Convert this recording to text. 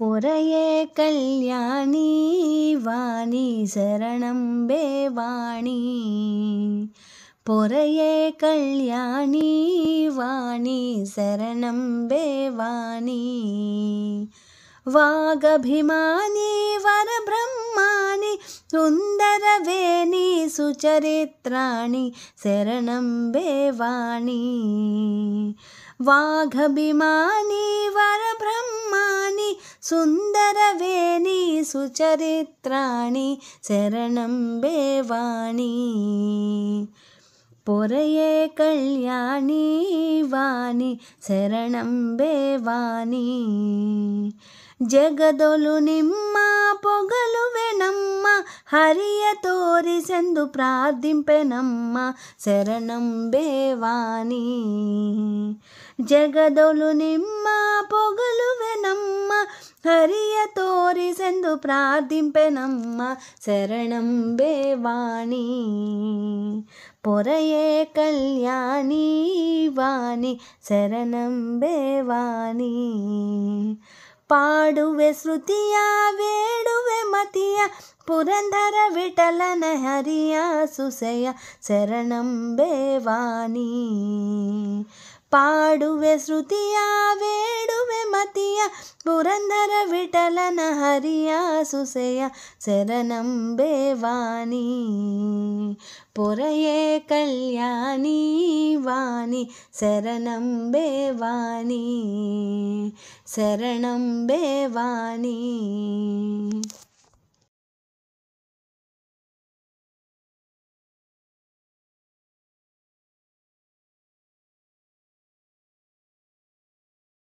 పొరయే కళ్యాణి వాణి శరణంబే వాణి పొరయే కళ్యాణి వాణి శరణంబే వాణి వాగభిమాని వరబ్రహ్మాని సుందరవేణి సుచరిత్రాణి శరణంబే వాణి వాగభిమాని వరబ్రహ్మాని సుందరవేణి సుచరిత్రాణి శరణంబే వాణి పొరయే కళ్యాణి వాణి శరణంబే వాణి జగదొలు నిమ్మ పొగలువెనమ్మ హరియ తోరిసెందు ప్రార్థింపెనమ్మ శరణంబే వాణి జగదొలు నిమ్మ పొగలువెనమ్మ హరియ తోరిసెందు ప్రార్థింపెనమ్మ శరణంబే వాణి పొరయే కళ్యాణి వాణి శరణంబే వాణి పాడుವೆ ಶ್ರುತಿಯ ಬೇಡುವೆ ಮತಿಯ ಪುರಂದರ ವಿಠಲನ ಹರಿಯ ಸುಸೆಯ ಶರಣಂಬೆ ವಾಣಿ ಪಾಡುವೆ ಶ್ರುತಿಯ ಬೇಡುವೆ ಮತಿಯ ಪುರಂದರ ವಿಠಲನ ಹರಿಯ ಸುಸೆಯ ಶರಣಂಬೆ ವಾಣಿ పొరయే కళ్యాణి వాణి శరణంబే వాణి శరణంబే వాణి.